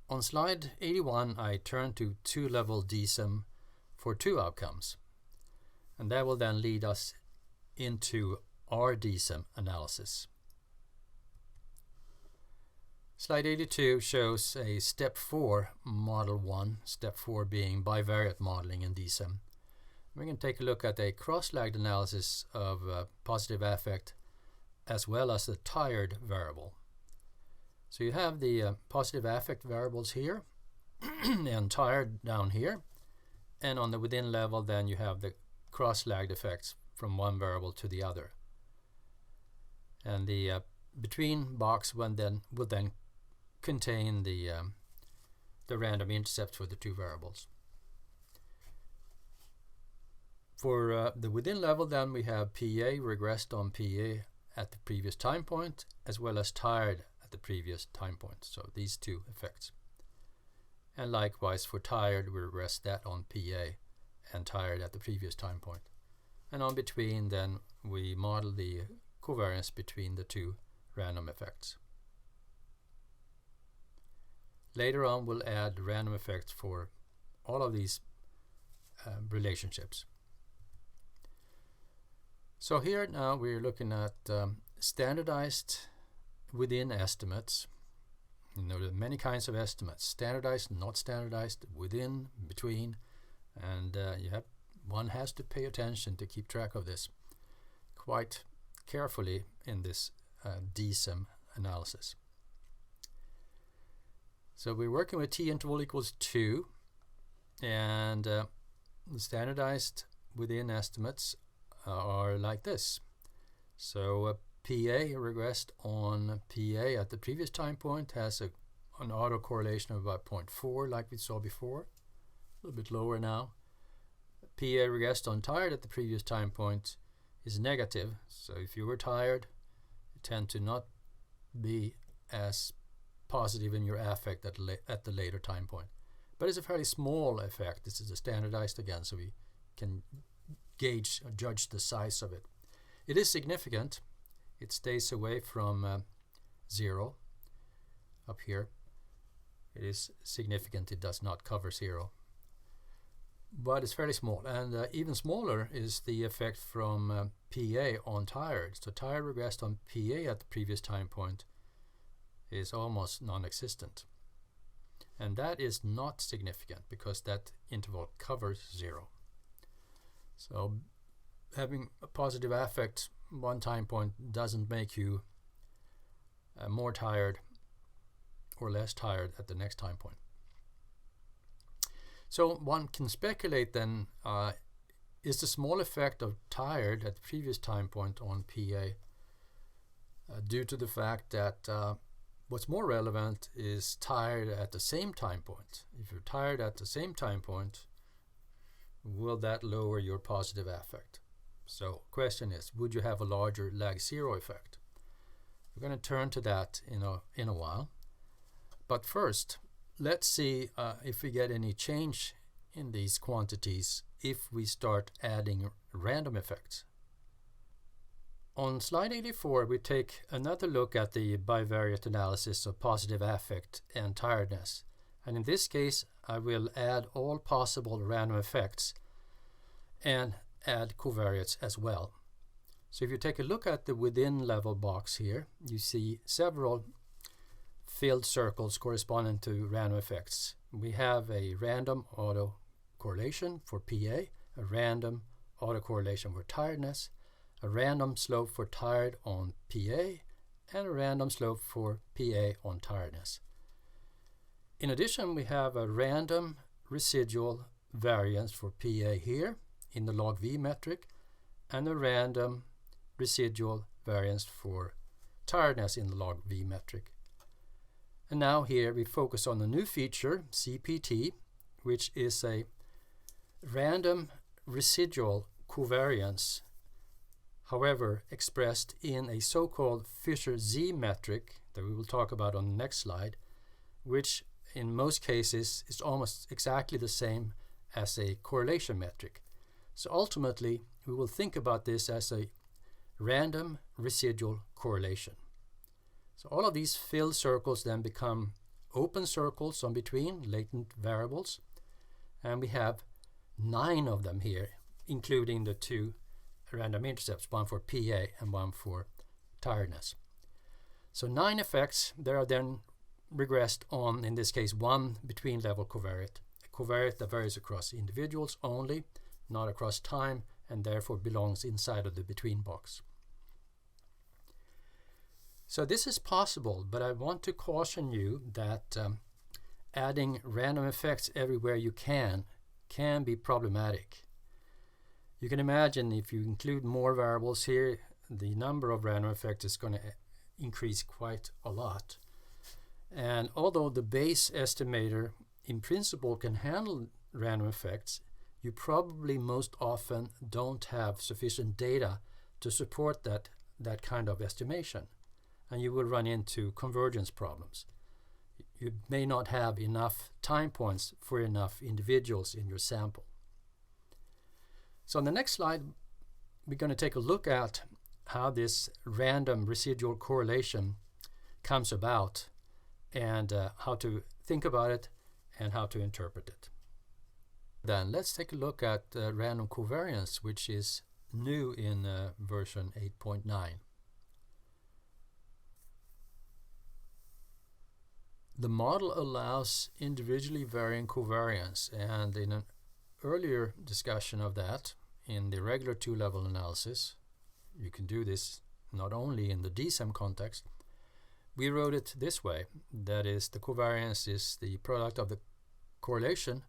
On slide 81, I turn to two-level DSEM for two outcomes. And that will then lead us into our DSEM analysis. Slide 82 shows a step 4 model 1, step 4 being bivariate modeling in DSEM. We can take a look at a cross-lagged analysis of positive affect as well as the tired variable. So you have the positive affect variables here and tired down here, and on the within level then you have the cross-lagged effects from one variable to the other. And the between box will then contain the random intercepts for the two variables. For the within level then we have PA regressed on PA at the previous time point as well as tired at the previous time point. So these two effects. And likewise for tired we regress that on PA and tired at the previous time point. And on between then we model the covariance between the two random effects. Later on we'll add random effects for all of these relationships. So here now we're looking at standardized within estimates. You know, there are many kinds of estimates: standardized, not standardized, within, between, and one has to pay attention to keep track of this quite carefully in this DSEM analysis. So we're working with t-interval equals 2, and the standardized within estimates are like this. So PA regressed on PA at the previous time point has an autocorrelation of about 0.4 like we saw before, a little bit lower now. PA regressed on tired at the previous time point is negative, so if you were tired you tend to not be as positive in your affect at the later time point. But it's a fairly small effect. This is a standardized again, so we can gauge or judge the size of it. It is significant. It stays away from 0 up here. It is significant. It does not cover 0. But it's fairly small. And even smaller is the effect from PA on tired. So tired regressed on PA at the previous time point is almost non-existent. And that is not significant because that interval covers 0. So having a positive affect one time point doesn't make you more tired or less tired at the next time point. So one can speculate then, is the small effect of tired at the previous time point on PA due to the fact that what's more relevant is tired at the same time point. If you're tired at the same time point, will that lower your positive affect? So question is, would you have a larger lag 0 effect? We're going to turn to that in a while. But first, let's see if we get any change in these quantities if we start adding random effects. On slide 84, we take another look at the bivariate analysis of positive affect and tiredness. And in this case, I will add all possible random effects and add covariates as well. So if you take a look at the within level box here, you see several filled circles corresponding to random effects. We have a random autocorrelation for PA, a random autocorrelation for tiredness, a random slope for tired on PA, and a random slope for PA on tiredness. In addition, we have a random residual variance for PA here in the log V metric, and a random residual variance for tiredness in the log V metric. And now here we focus on the new feature, CPT, which is a random residual covariance, however expressed in a so-called Fisher-Z metric that we will talk about on the next slide, which in most cases is almost exactly the same as a correlation metric. So ultimately, we will think about this as a random residual correlation. So all of these filled circles then become open circles on between, latent variables, and we have 9 of them here, including the 2 random intercepts, one for PA and one for tiredness. So 9 effects that are then regressed on, in this case, one between level covariate, a covariate that varies across individuals only, not across time, and therefore belongs inside of the between box. So this is possible, but I want to caution you that adding random effects everywhere you can be problematic. You can imagine if you include more variables here, the number of random effects is going to increase quite a lot. And although the base estimator in principle can handle random effects, you probably most often don't have sufficient data to support that kind of estimation. And you will run into convergence problems. You may not have enough time points for enough individuals in your sample. So on the next slide, we're going to take a look at how this random residual correlation comes about and how to think about it and how to interpret it. Then let's take a look at random covariance, which is new in version 8.9. The model allows individually varying covariance, and in an earlier discussion of that, in the regular two-level analysis, you can do this not only in the DSEM context, we wrote it this way. That is, the covariance is the product of the correlation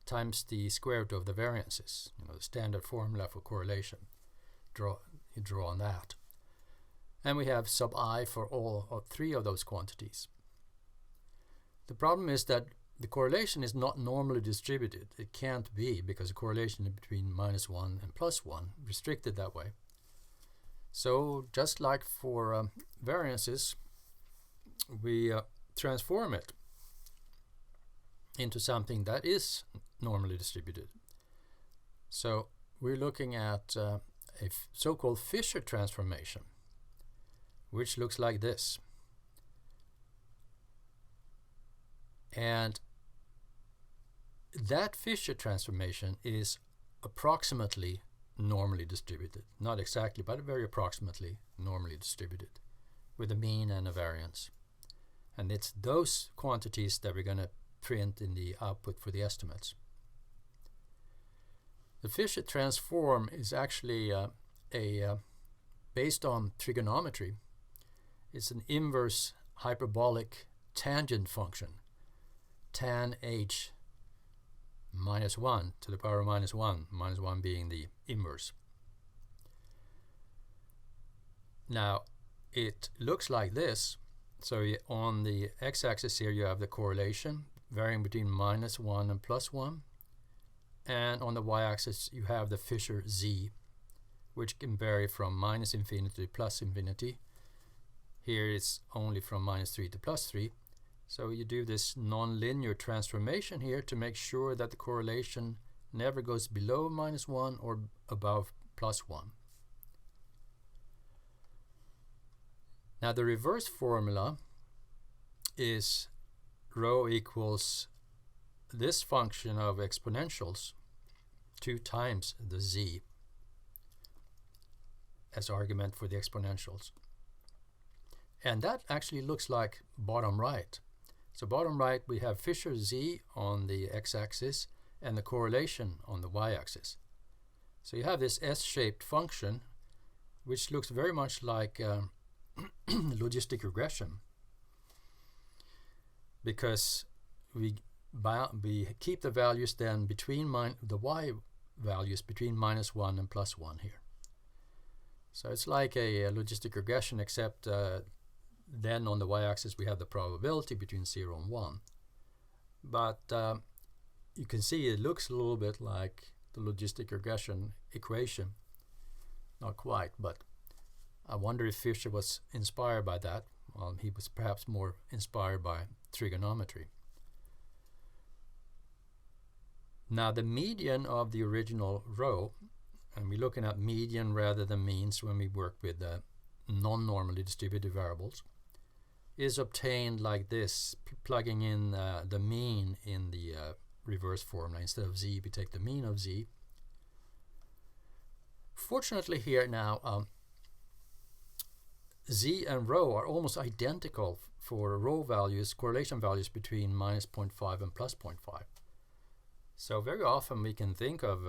times the square root of the variances, the standard formula for correlation. You draw on that. And we have sub I for all 3 of those quantities. The problem is that the correlation is not normally distributed. It can't be, because the correlation is between -1 and +1, restricted that way. So just like for variances, we transform it into something that is normally distributed. So we're looking at a so-called Fisher transformation, which looks like this. And that Fisher transformation is approximately normally distributed. Not exactly, but very approximately normally distributed, with a mean and a variance. And it's those quantities that we're going to print in the output for the estimates. The Fisher transform is actually based on trigonometry. It's an inverse hyperbolic tangent function, tan h -1 to the power of -1, -1 being the inverse. Now, it looks like this. So on the x-axis here you have the correlation varying between -1 and +1. And on the y-axis you have the Fisher z, which can vary from -infinity to +infinity. Here it's only from -3 to +3. So you do this non-linear transformation here to make sure that the correlation never goes below -1 or above +1. Now the reverse formula is rho equals this function of exponentials 2 times the z as argument for the exponentials. And that actually looks like bottom right. So bottom right we have Fisher z on the x-axis and the correlation on the y-axis. So you have this S-shaped function which looks very much like logistic regression, because we keep the values then between the y values between -1 and +1 here. So it's like a logistic regression, except then on the y-axis we have the probability between 0 and 1. But you can see it looks a little bit like the logistic regression equation. Not quite, but I wonder if Fisher was inspired by that. Well, he was perhaps more inspired by trigonometry. Now the median of the original row, and we're looking at median rather than means when we work with non-normally distributed variables. is obtained like this, plugging in the mean in the reverse formula. Instead of z, we take the mean of z. Fortunately here now, z and rho are almost identical for rho values, correlation values between -0.5 and +0.5. So very often we can think of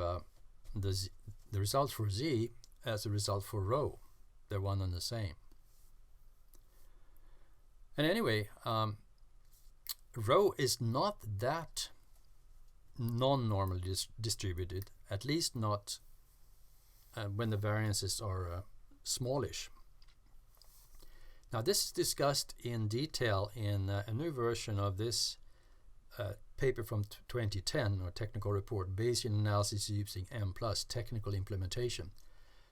the result for z as a result for rho. They're one and the same. And anyway, rho is not that non-normally distributed, at least not when the variances are smallish. Now this is discussed in detail in a new version of this paper from 2010, or technical report, Bayesian analysis using Mplus, technical implementation.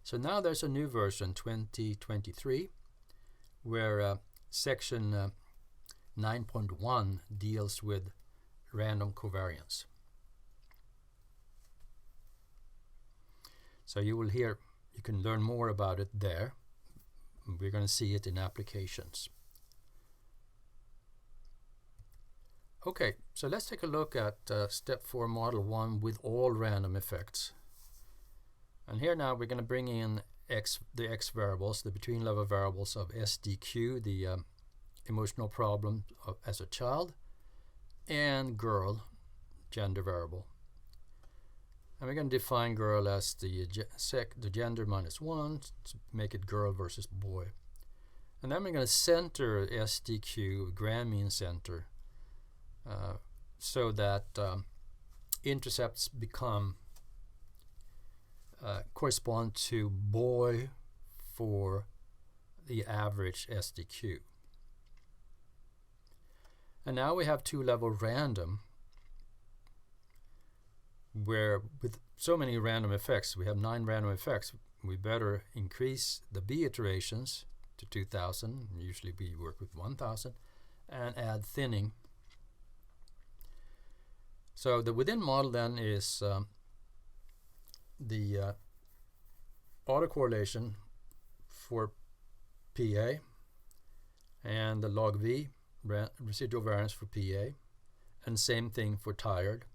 So now there's a new version, 2023, where section 9.1 deals with random covariance. So you can learn more about it there. We're going to see it in applications. Okay, so let's take a look at step 4, model 1 with all random effects. And here now we're going to bring in the x variables, the between level variables of SDQ, the emotional problem as a child, and girl, gender variable. And we're going to define girl as the gender -1, to make it girl versus boy. And then we're going to center SDQ, grand mean center, so that intercepts correspond to boy for the average SDQ. And now we have two-level random, where with so many random effects, we have 9 random effects, we better increase the B iterations to 2000, usually we work with 1000, and add thinning. So the within model then is the autocorrelation for PA and the log V residual variance for PA, and same thing for tired.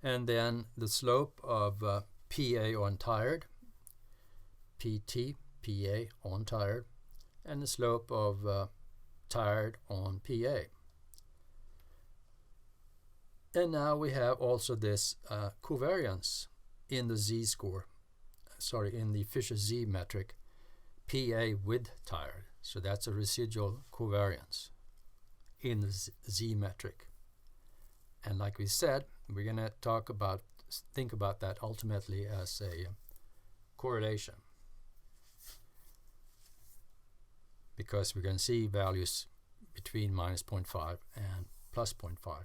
And then the slope of PA on tired, PT, PA on tired, and the slope of tired on PA. And now we have also this covariance in the z-score, in the Fisher Z metric, PA with tired. So that's a residual covariance in the Z metric. And like we said, we're going to think about that ultimately as a correlation, because we're going to see values between -0.5 and +0.5.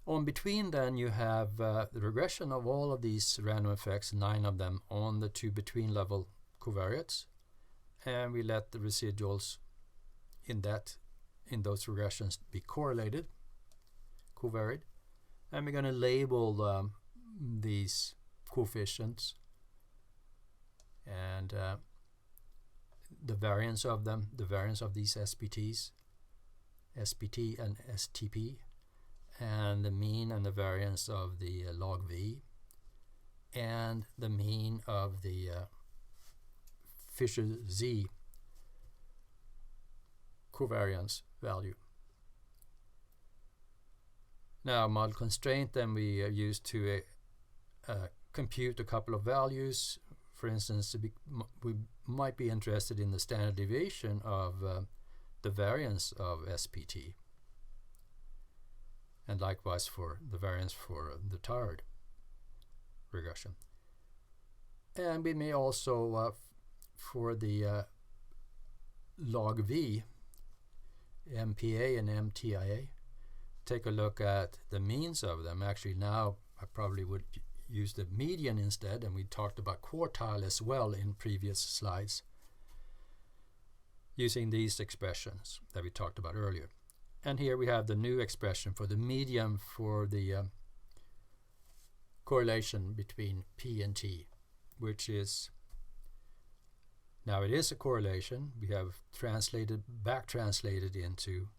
On between then you have the regression of all of these random effects, 9 of them, on the 2 between level covariates, and we let the residuals in those regressions be correlated, covariate, and we're going to label these coefficients and the variance of them, the variance of these SPTs, SPT and STP, and the mean and the variance of the log V, and the mean of the Fisher Z covariance value. Now, model constraint then we use to compute a couple of values. For instance, we might be interested in the standard deviation of the variance of SPT, and likewise for the variance for the tired regression. And we may also, for the log V, MPA and MTIA, take a look at the means of them. Actually now I probably would use the median instead, and we talked about quartile as well in previous slides, using these expressions that we talked about earlier. And here we have the new expression for the median for the correlation between P and T, which is Now it is a correlation. We have back translated into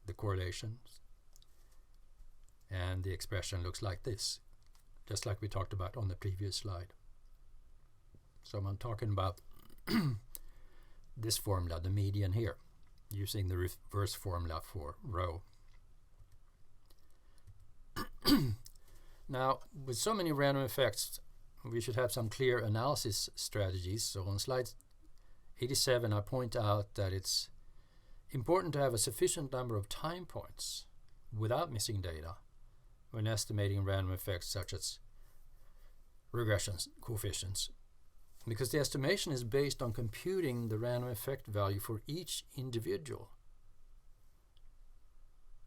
the correlations. And the expression looks like this, just like we talked about on the previous slide. So I'm talking about this formula, the median here, using the reverse formula for rho. Now, with so many random effects, we should have some clear analysis strategies. So on slide 87, I point out that it's important to have a sufficient number of time points without missing data when estimating random effects such as regression coefficients, because the estimation is based on computing the random effect value for each individual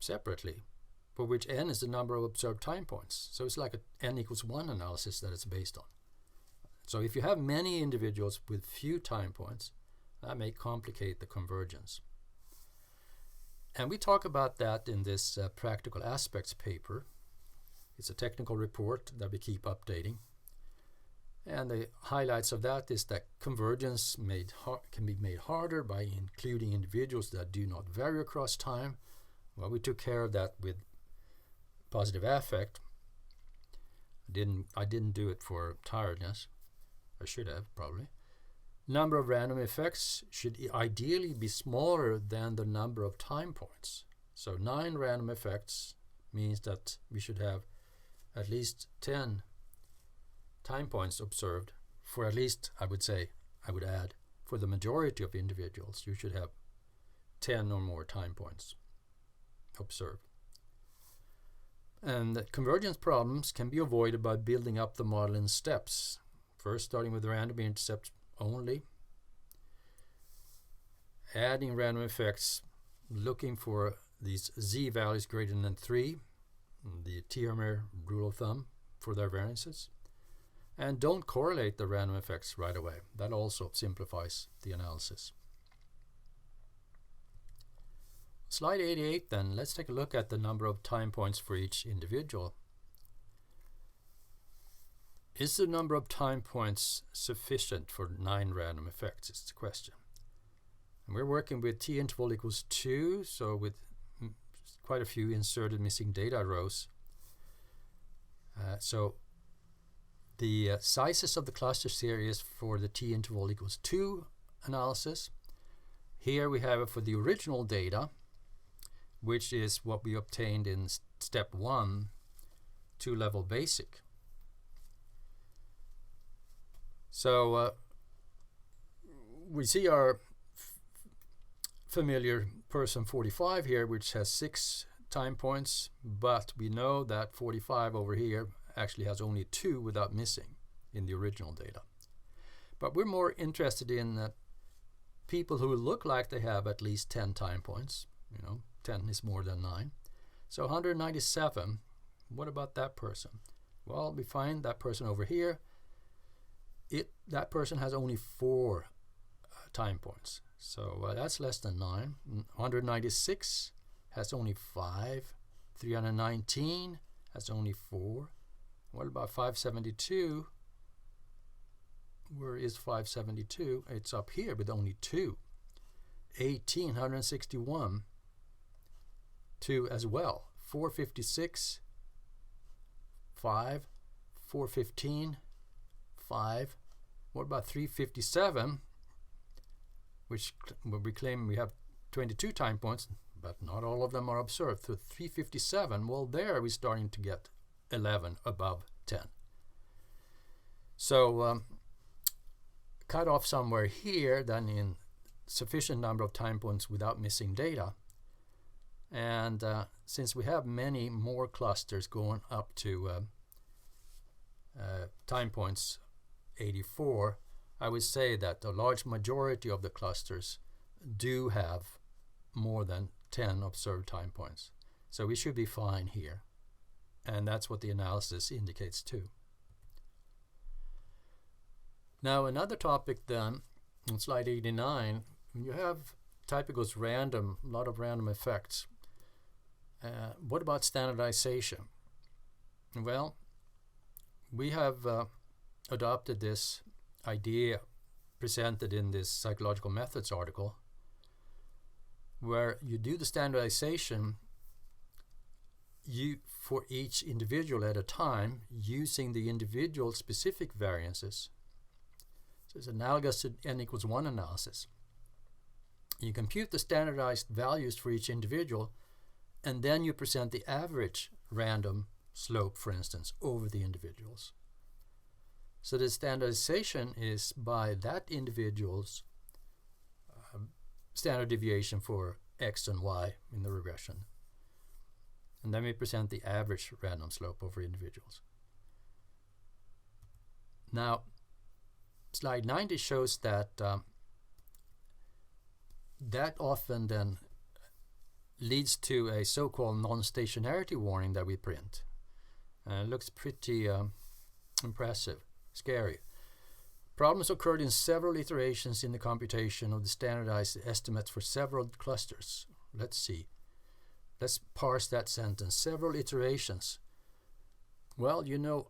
separately, for which n is the number of observed time points. So it's like a n equals 1 analysis that it's based on. So if you have many individuals with few time points, that may complicate the convergence. And we talk about that in this practical aspects paper. It's a technical report that we keep updating. And the highlights of that is that convergence can be made harder by including individuals that do not vary across time. Well, we took care of that with positive affect. I didn't do it for tiredness. I should have, probably. Number of random effects should ideally be smaller than the number of time points. So 9 random effects means that we should have at least 10 time points observed for at least, I would add, for the majority of individuals, you should have 10 or more time points observed. And convergence problems can be avoided by building up the model in steps. First, starting with random intercepts only, adding random effects, looking for these z values greater than 3, the T-Hermer rule of thumb for their variances. And don't correlate the random effects right away. That also simplifies the analysis. Slide 88 then, let's take a look at the number of time points for each individual. Is the number of time points sufficient for 9 random effects is the question. And we're working with t-interval equals 2, so with quite a few inserted missing data rows. So the sizes of the cluster series for the t-interval equals 2 analysis. Here we have it for the original data, which is what we obtained in step 1, two-level basic. So we see our familiar person 45 here, which has 6 time points, but we know that 45 over here actually has only 2 without missing in the original data. But we're more interested in people who look like they have at least 10 time points. 10 is more than 9. So 197, what about that person? Well, we find that person over here. That person has only 4 time points. So that's less than 9. 196 has only 5. 319 has only 4. What about 572? Where is 572? It's up here with only 2. 161, 2 as well. 456, 5. 415, 5. What about 357, which we claim we have 22 time points, but not all of them are observed. So 357, well, there we're starting to get 11 above 10. So cut off somewhere here, then in sufficient number of time points without missing data. And since we have many more clusters going up to time points 84, I would say that the large majority of the clusters do have more than 10 observed time points. So we should be fine here. And that's what the analysis indicates too. Now another topic then, on slide 89, when you have type equals random, a lot of random effects, what about standardization? Well, we have adopted this idea presented in this Psychological Methods article, where you do the standardization for each individual at a time using the individual specific variances. So it's analogous to n=1 analysis. You compute the standardized values for each individual, and then you present the average random slope, for instance, over the individuals. So the standardization is by that individual's standard deviation for x and y in the regression. And then we present the average random slope over individuals. Now, slide 90 shows that that often then leads to a so-called non-stationarity warning that we print. It looks pretty impressive, scary. Problems occurred in several iterations in the computation of the standardized estimates for several clusters. Let's see. Let's parse that sentence. Several iterations. Well, you know,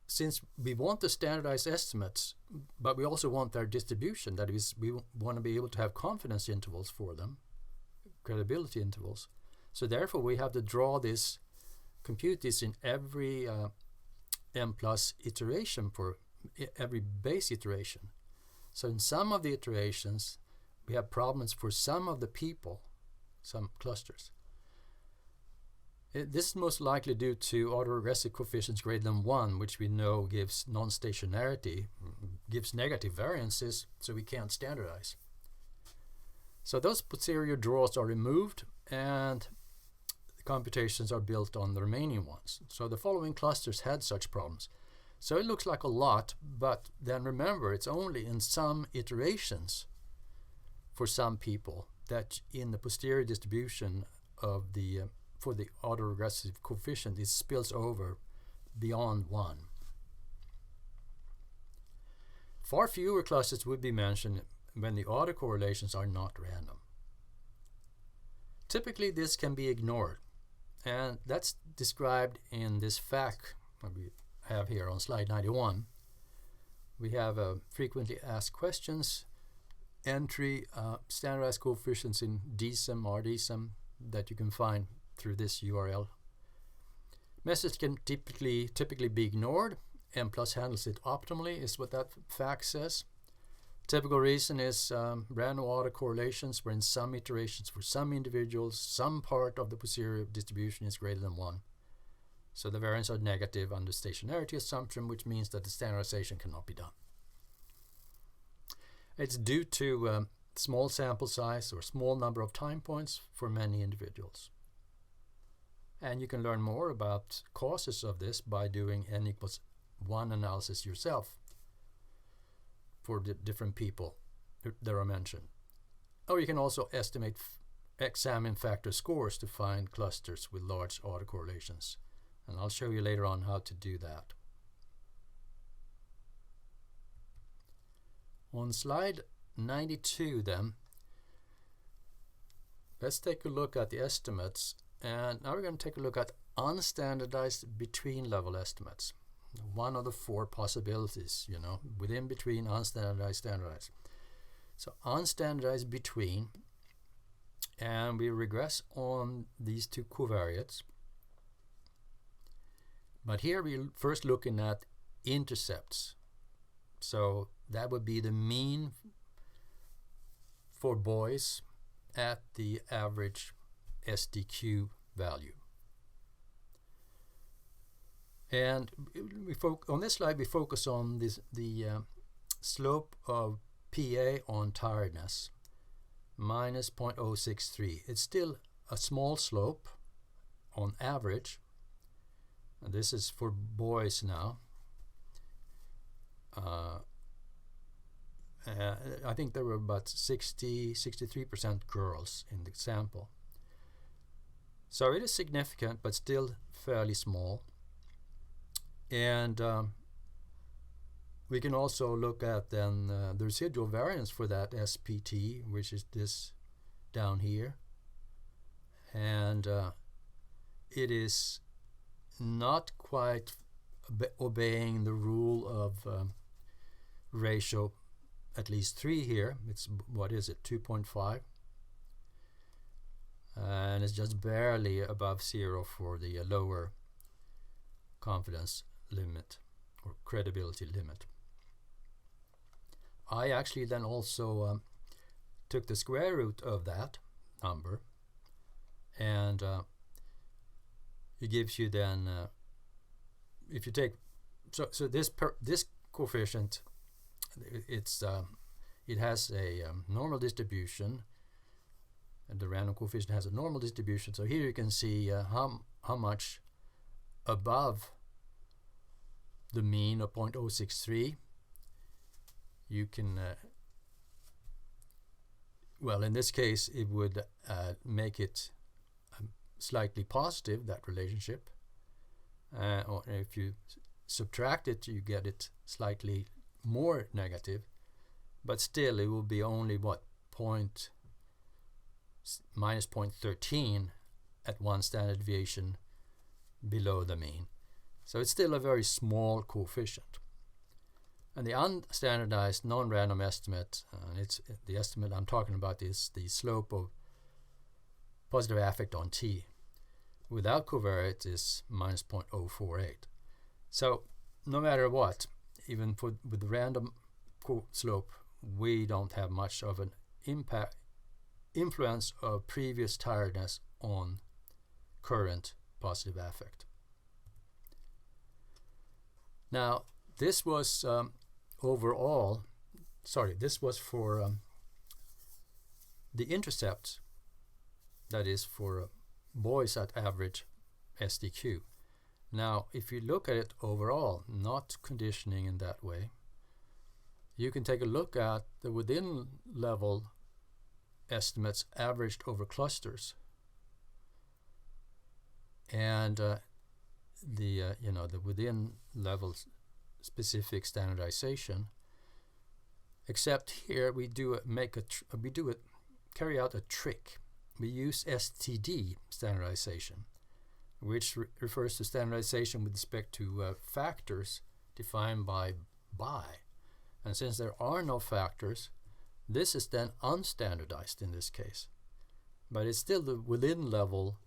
since we want the standardized estimates, but we also want their distribution, that is, we want to be able to have confidence intervals for them, credibility intervals. So therefore we have to draw this, compute this in every Mplus iteration for every base iteration. So in some of the iterations we have problems for some of the people, some clusters. This is most likely due to autoregressive coefficients greater than 1, which we know gives non-stationarity, gives negative variances, so we can't standardize. So those posterior draws are removed and the computations are built on the remaining ones. So the following clusters had such problems. So it looks like a lot, but then remember, it's only in some iterations for some people that in the posterior distribution of the for the autoregressive coefficient, it spills over beyond 1. Far fewer clusters would be mentioned when the autocorrelations are not random. Typically this can be ignored, and that's described in this FAQ that we have here on slide 91. We have frequently asked questions, entry, standardized coefficients in DSEM or DSEM that you can find through this URL. Message can typically be ignored. Mplus handles it optimally, is what that FAQ says. Typical reason is random autocorrelations, where in some iterations for some individuals, some part of the posterior distribution is greater than 1. So the variance are negative under stationarity assumption, which means that the standardization cannot be done. It's due to small sample size or small number of time points for many individuals. And you can learn more about causes of this by doing n=1 analysis yourself for the different people that are mentioned. Or you can also examine factor scores to find clusters with large autocorrelations. And I'll show you later on how to do that. On slide 92 then, let's take a look at the estimates. And now we're going to take a look at unstandardized between level estimates. One of the 4 possibilities, you know, within, between, unstandardized, standardized. So unstandardized between, and we regress on these 2 covariates. But here we're first looking at intercepts. So that would be the mean for boys at the average SDQ value. And on this slide we focus on the slope of PA on tiredness, minus 0.063. It's still a small slope on average. And this is for boys now. I think there were about 63% girls in the sample. So it is significant, but still fairly small. And we can also look at then the residual variance for that SPT, which is this down here. And it is not quite obeying the rule of ratio at least 3 here. It's, what is it, 2.5? And it's just barely above 0 for the lower confidence limit or credibility limit. I actually then also took the square root of that number, and it gives you then, if you take, so this coefficient, it has a normal distribution, and the random coefficient has a normal distribution. So here you can see how much above the mean of 0.063 you can, well, in this case it would make it slightly positive, that relationship, or if you subtract it you get it slightly more negative, but still it will be only what, minus 0.13 at 1 standard deviation below the mean. So it's still a very small coefficient. And the unstandardized non-random estimate, it's the estimate I'm talking about is the slope of positive affect on t without covariates is minus 0.048. So no matter what, even with the random slope, we don't have much of an influence of previous tiredness on current positive affect. Now this was this was for the intercept, that is for boys at average SDQ. Now if you look at it overall, not conditioning in that way, you can take a look at the within level estimates averaged over clusters, and the within level specific standardization. Except here we carry out a trick. We use STD standardization, which refers to standardization with respect to factors defined by bi. And since there are no factors, this is then unstandardized in this case. But it's still the within level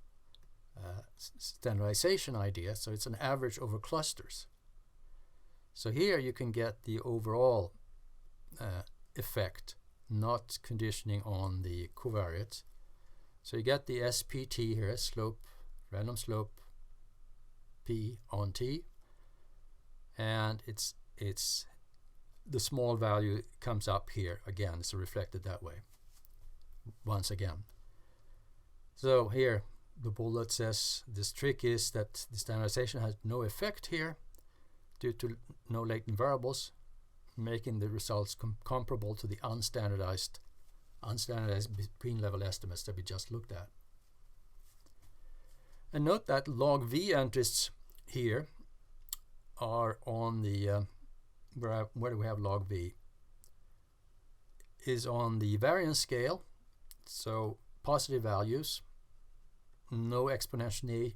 standardization idea, so it's an average over clusters. So here you can get the overall effect, not conditioning on the covariates. So you get the SPT here, slope, random slope P on T, and it's the small value comes up here again. It's reflected that way once again. So here the bullet says this trick is that the standardization has no effect here due to no latent variables, making the results comparable to the unstandardized between level estimates that we just looked at. And note that log V entries here are on the where do we have log V? Is on the variance scale, so positive values, no exponentiate.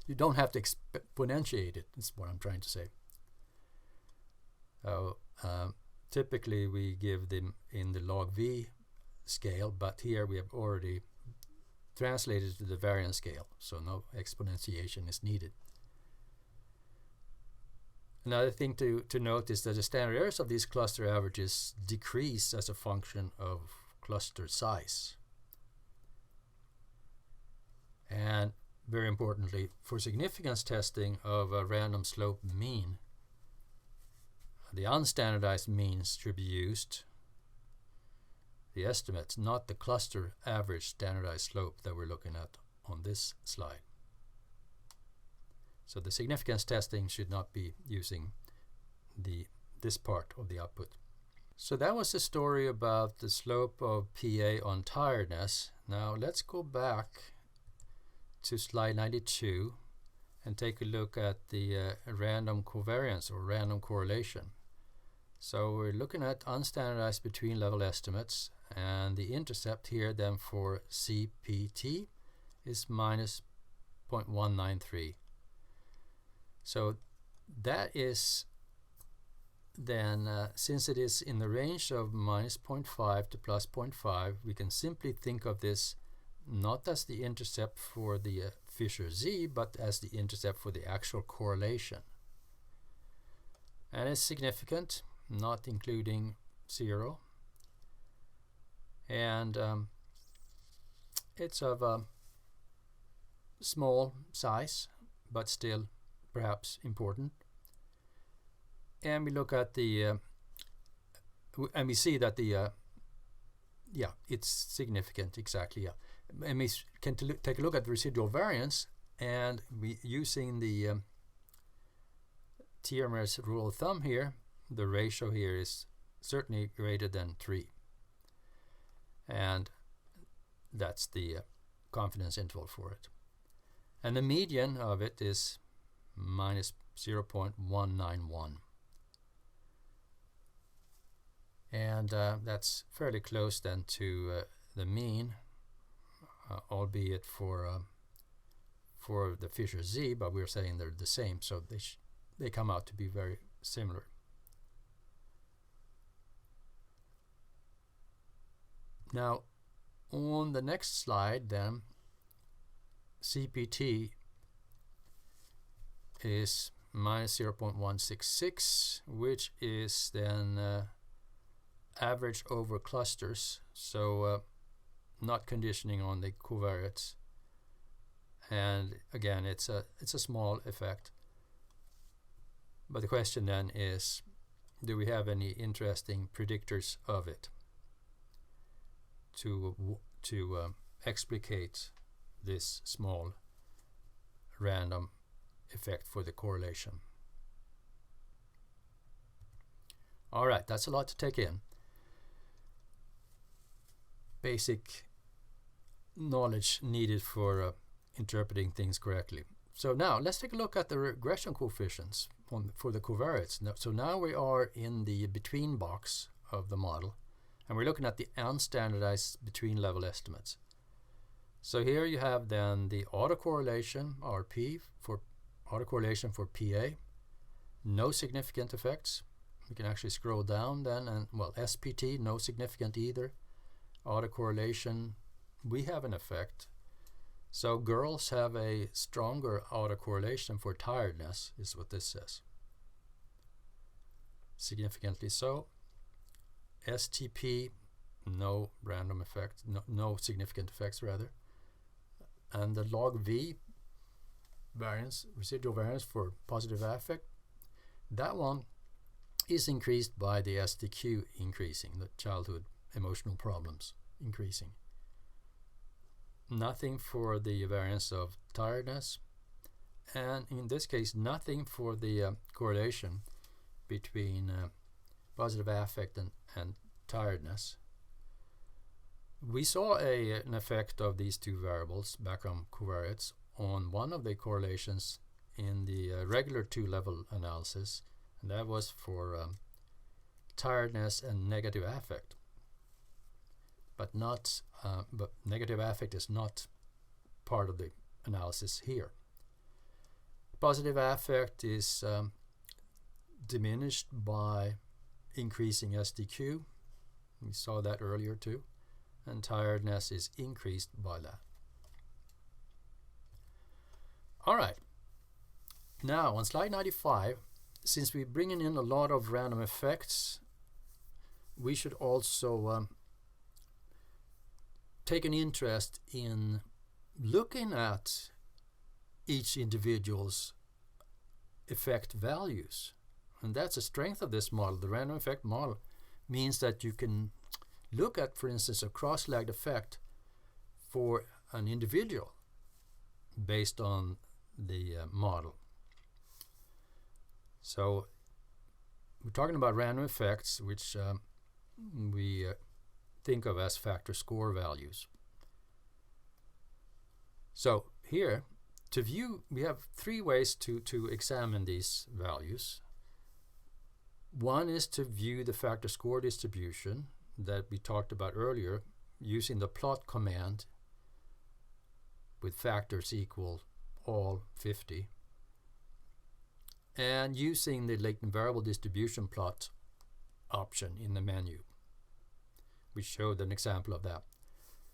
You don't have to exponentiate it, is what I'm trying to say. Typically we give them in the log V scale, but here we have already translated to the variance scale, so no exponentiation is needed. Another thing to note is that the standard errors of these cluster averages decrease as a function of cluster size. And very importantly, for significance testing of a random slope mean, the unstandardized means should be used, the estimates, not the cluster average standardized slope that we're looking at on this slide. So the significance testing should not be using this part of the output. So that was the story about the slope of PA on tiredness. Now let's go back to slide 92 and take a look at the random covariance or random correlation. So we're looking at unstandardized between level estimates, and the intercept here then for CPT is minus 0.193. So that is then since it is in the range of minus 0.5 to plus 0.5, we can simply think of this not as the intercept for the Fisher Z, but as the intercept for the actual correlation. And it's significant, not including 0. And it's of a small size, but still perhaps important. And we look at the, and we see that the, yeah, it's significant, exactly, yeah. And we can take a look at the residual variance, and we using the TMR's rule of thumb here, the ratio here is certainly greater than 3. And that's the confidence interval for it. And the median of it is minus 0.191. And that's fairly close then to the mean, albeit for the Fisher Z, but we're saying they're the same, so they come out to be very similar. Now, on the next slide, then, CPT is minus 0.166, which is then average over clusters, so not conditioning on the covariates. And again, it's a small effect. But the question then is, do we have any interesting predictors of it to explicate this small random effect for the correlation? All right, that's a lot to take in. Basic knowledge needed for interpreting things correctly. So now let's take a look at the regression coefficients for the covariates. So now we are in the between box of the model, and we're looking at the unstandardized between level estimates. So here you have then the autocorrelation, RP, for autocorrelation for PA. No significant effects. We can actually scroll down then, and well, SPT, no significant either. Autocorrelation, we have an effect. So girls have a stronger autocorrelation for tiredness, is what this says. Significantly so. STP, no random effect, no significant effects rather. And the log V variance, residual variance for positive affect, that one is increased by the STQ increasing, the childhood emotional problems increasing. Nothing for the variance of tiredness, and in this case nothing for the correlation between positive affect and tiredness. We saw an effect of these two variables, background covariates, on one of the correlations in the regular two-level analysis, and that was for tiredness and negative affect. But negative affect is not part of the analysis here. Positive affect is diminished by increasing SDQ. We saw that earlier too. And tiredness is increased by that. All right. Now on slide 95, since we're bringing in a lot of random effects, we should also take an interest in looking at each individual's effect values. And that's a strength of this model. The random effect model means that you can look at, for instance, a cross-lagged effect for an individual based on the model. So we're talking about random effects, which we think of as factor score values. So here, to view, we have three ways to examine these values. One is to view the factor score distribution that we talked about earlier using the plot command with factors equal all 50. and using the latent variable distribution plot option in the menu. We showed an example of that.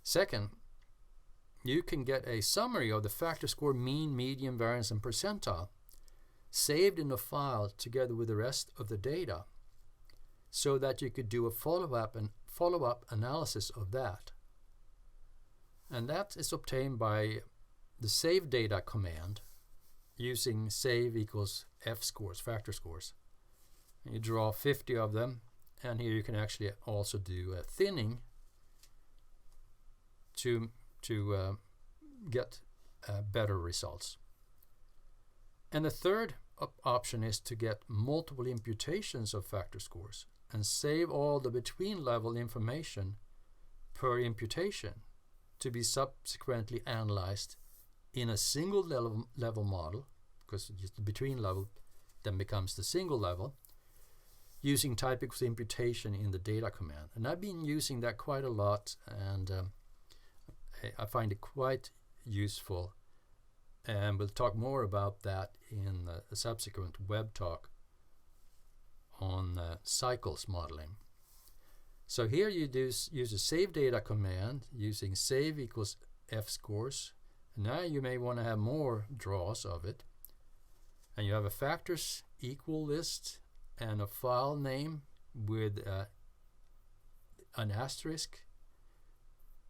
Second, you can get a summary of the factor score mean, median, variance, and percentile saved in a file together with the rest of the data, so that you could do a follow-up analysis of that. And that is obtained by the save data command using save equals f scores, factor scores. And you draw 50 of them, and here you can actually also do a thinning to get better results. And the third option is to get multiple imputations of factor scores and save all the between level information per imputation to be subsequently analyzed in a single level model, because the between level then becomes the single level, using type equals imputation in the data command. And I've been using that quite a lot, and I find it quite useful, and we'll talk more about that in a subsequent web talk on cycles modeling. So here you use a save data command using save equals f scores. Now you may want to have more draws of it, and you have a factors equal list and a file name with an asterisk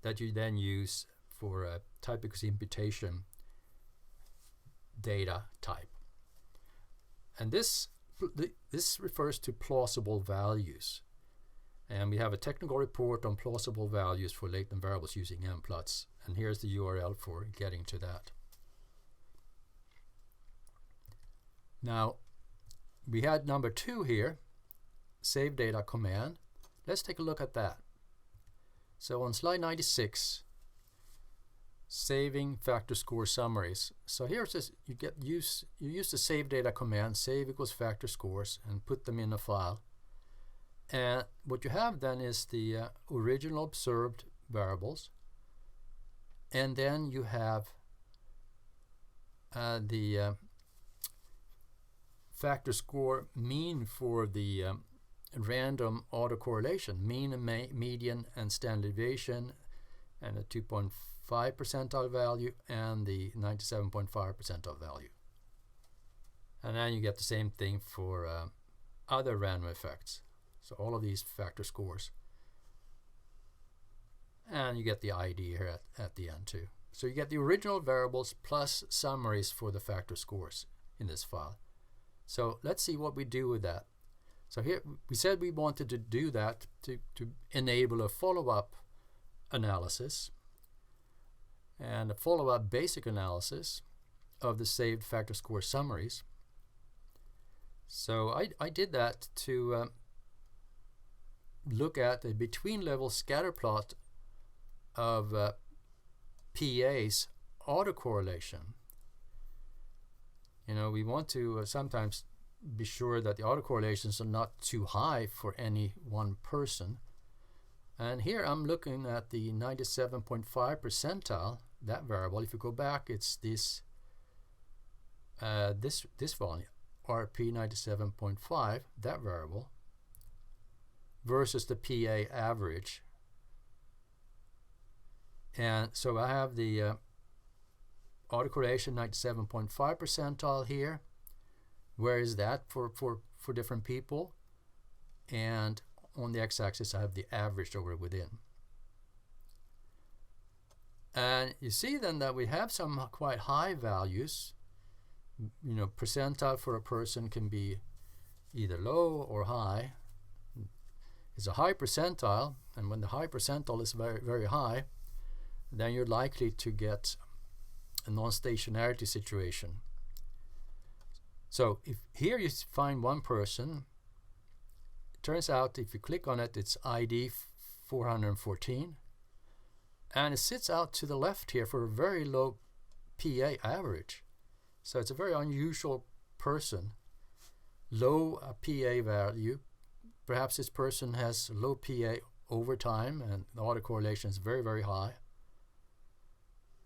that you then use for a type equals imputation data type. And this refers to plausible values, and we have a technical report on plausible values for latent variables using Mplus, and here's the URL for getting to that. Now we had number 2 here, save data command. Let's take a look at that. So on slide 96, saving factor score summaries. So here it says you use the save data command, save equals factor scores, and put them in a file. And what you have then is the original observed variables, and then you have the factor score mean for the random autocorrelation, mean and median and standardization, and a 2.5 percentile value and the 97.5 percentile value. And then you get the same thing for other random effects. So all of these factor scores. And you get the ID here at the end too. So you get the original variables plus summaries for the factor scores in this file. So let's see what we do with that. So here we said we wanted to do that to enable a follow-up analysis and a follow-up basic analysis of the saved factor score summaries. So I did that to look at a between-level scatter plot of PA's autocorrelation. You know, we want to sometimes be sure that the autocorrelations are not too high for any one person. And here I'm looking at the 97.5 percentile, that variable. If you go back, it's this volume, RP 97.5, that variable, versus the PA average. And so I have the autocorrelation 97.5 percentile here. Where is that for different people? And on the x-axis I have the average over within. And you see then that we have some quite high values. You know, percentile for a person can be either low or high. It's a high percentile, and when the high percentile is very, very high, then you're likely to get a non-stationarity situation. So if here you find one person, it turns out if you click on it, it's ID 414, and it sits out to the left here for a very low PA average. So it's a very unusual person, low PA value. Perhaps this person has low PA over time, and the autocorrelation is very, very high.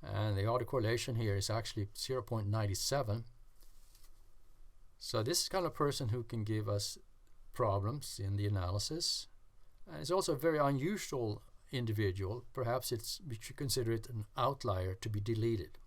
And the autocorrelation here is actually 0.97. So this is kind of person who can give us problems in the analysis. And it's also a very unusual individual. Perhaps we should consider it an outlier to be deleted.